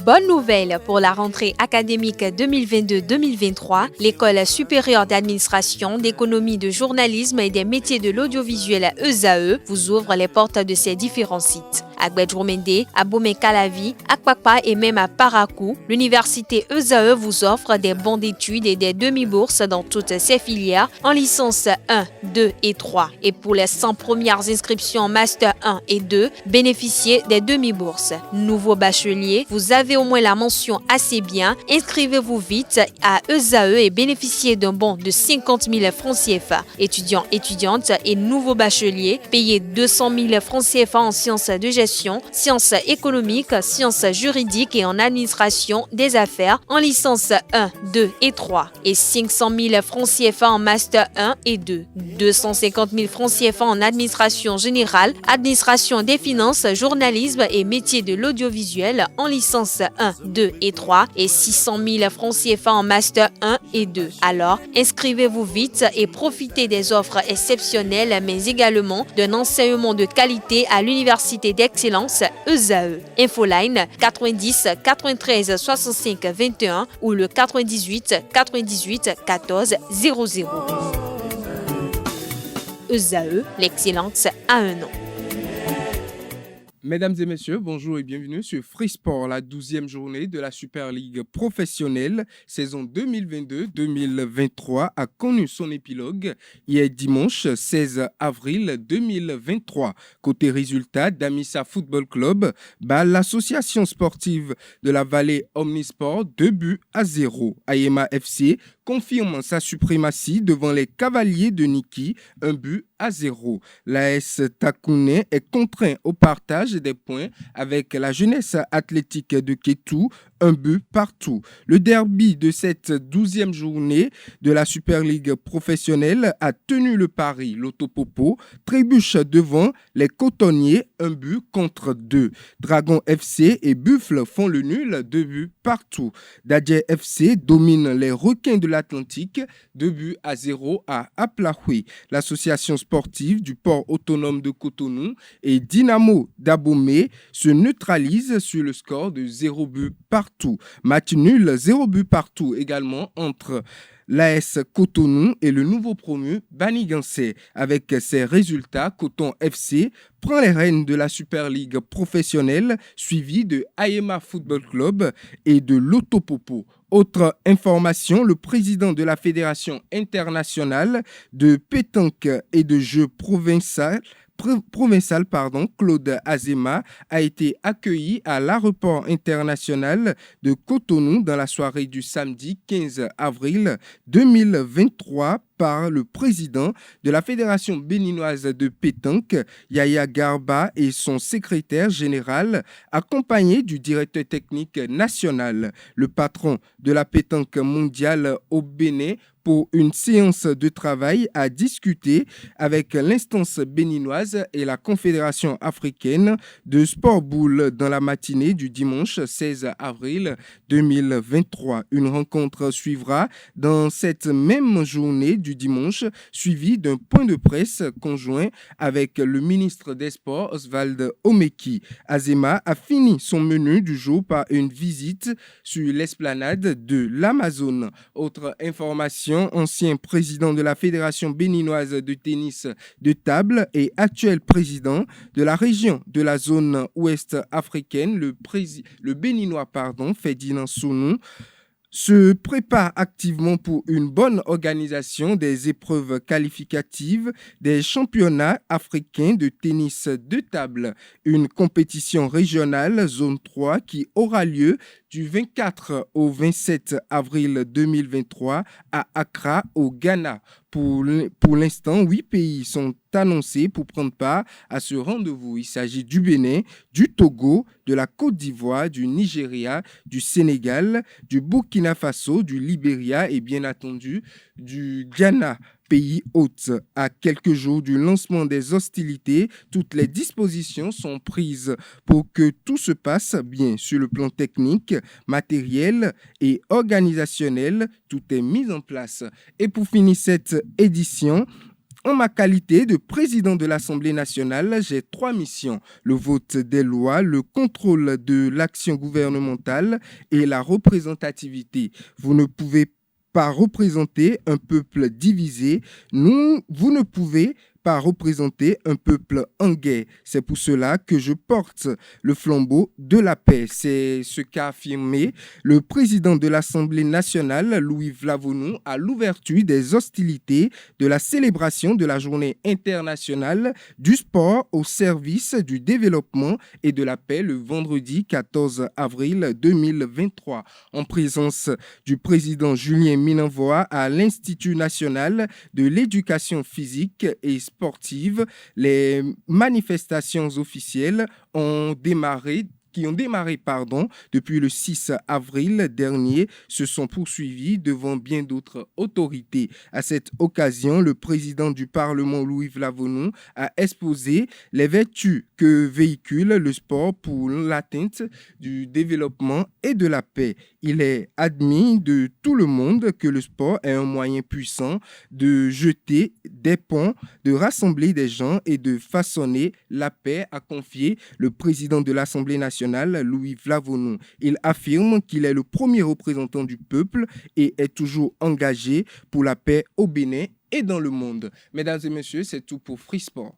Bonne nouvelle pour la rentrée académique 2022-2023, l'École supérieure d'administration, d'économie, de journalisme et des métiers de l'audiovisuel ESAE vous ouvre les portes de ses différents sites. À Gbedjourmende, à Bomé-Calavi, à Kpakpa et même à Parakou, l'université ESAE vous offre des bons d'études et des demi-bourses dans toutes ses filières en licence 1, 2 et 3. Et pour les 100 premières inscriptions en master 1 et 2, bénéficiez des demi-bourses. Nouveau bachelier, vous avez au moins la mention assez bien. Inscrivez-vous vite à ESAE et bénéficiez d'un bon de 50 000 francs CFA. Étudiants, étudiantes et nouveaux bacheliers, payez 200 000 francs CFA en sciences de gestion, sciences économiques, sciences juridiques et en administration des affaires en licence 1, 2 et 3 et 500 000 francs CFA en master 1 et 2, 250 000 francs CFA en administration générale, administration des finances, journalisme et métiers de l'audiovisuel en licence 1, 2 et 3 et 600 000 francs CFA en master 1 et 2. Alors, inscrivez-vous vite et profitez des offres exceptionnelles mais également d'un enseignement de qualité à l'université d'excellence ESAE. Infoline 90 93 65 21 ou le 98 98 14 00. ESAE, l'excellence à un nom. Mesdames et messieurs, bonjour et bienvenue sur Free Sport. La 12e journée de la Super League professionnelle saison 2022-2023 a connu son épilogue hier dimanche 16 avril 2023. Côté résultat, Damissa Football Club bat l'association sportive de la Vallée Omnisport 2-0. Ayema FC confirme sa suprématie devant les Cavaliers de Niki 1-0. L'AS Takouné est contraint au partage des points avec la jeunesse athlétique de Kétou, 1-partout. Le derby de cette 12e journée de la Super League professionnelle a tenu le pari. L'Autopopo trébuche devant les Cotonniers, 1-2. Dragon FC et Buffle font le nul, 2-partout. Dadje FC domine les Requins de l'Atlantique, 2-0 à Aplahoui. L'association sportive du port autonome de Cotonou et Dynamo d'Abomey se neutralisent sur le score de 0-partout. Match nul, 0 partout également entre l'AS Cotonou et le nouveau promu Banigansé. Avec ces résultats, Coton FC prend les rênes de la Super League professionnelle, suivi de Ayema Football Club et de l'Autopopo. Autre information, le président de la Fédération internationale de pétanque et de jeux provincial, Claude Azema, a été accueilli à l'aéroport international de Cotonou dans la soirée du samedi 15 avril 2023 par le président de la Fédération béninoise de pétanque, Yaya Garba, et son secrétaire général, accompagné du directeur technique national. Le patron de la pétanque mondiale au Bénin, pour une séance de travail, a discuté avec l'instance béninoise et la Confédération africaine de sport boule dans la matinée du dimanche 16 avril 2023. Une rencontre suivra dans cette même journée du dimanche, suivi d'un point de presse conjoint avec le ministre des Sports, Oswald Omeki. Azema a fini son menu du jour par une visite sur l'esplanade de l'Amazone. Autre information, ancien président de la Fédération béninoise de tennis de table et actuel président de la région de la zone ouest africaine, le béninois Ferdinand Sounou, se prépare activement pour une bonne organisation des épreuves qualificatives des championnats africains de tennis de table, une compétition régionale zone 3 qui aura lieu du 24 au 27 avril 2023 à Accra, au Ghana. Pour l'instant, 8 pays sont annoncés pour prendre part à ce rendez-vous. Il s'agit du Bénin, du Togo, de la Côte d'Ivoire, du Nigeria, du Sénégal, du Burkina Faso, du Libéria et bien entendu du Ghana. Pays hôte. À quelques jours du lancement des hostilités, toutes les dispositions sont prises pour que tout se passe bien sur le plan technique, matériel et organisationnel. Tout est mis en place. Et pour finir cette édition, En ma qualité de président de l'Assemblée nationale, j'ai 3 missions: le vote des lois, le contrôle de l'action gouvernementale et la représentativité. Vous ne pouvez pas représenter un peuple divisé. Vous ne pouvez pas représenter un peuple en guerre. C'est pour cela que je porte le flambeau de la paix. C'est ce qu'a affirmé le président de l'Assemblée nationale, Louis Vlavonou, à l'ouverture des hostilités de la célébration de la Journée internationale du sport au service du développement et de la paix le vendredi 14 avril 2023. En présence du président Julien Minenvoa à l'Institut national de l'éducation physique et sportive, les manifestations officielles qui ont démarré depuis le 6 avril dernier se sont poursuivies devant bien d'autres autorités. À cette occasion, le président du Parlement, Louis Vlavonou, a exposé les vertus que véhicule le sport pour l'atteinte du développement et de la paix. Il est admis de tout le monde que le sport est un moyen puissant de jeter des ponts, de rassembler des gens et de façonner la paix, a confié le président de l'Assemblée nationale, Louis Vlavonou. Il affirme qu'il est le premier représentant du peuple et est toujours engagé pour la paix au Bénin et dans le monde. Mesdames et messieurs, c'est tout pour Free Sport.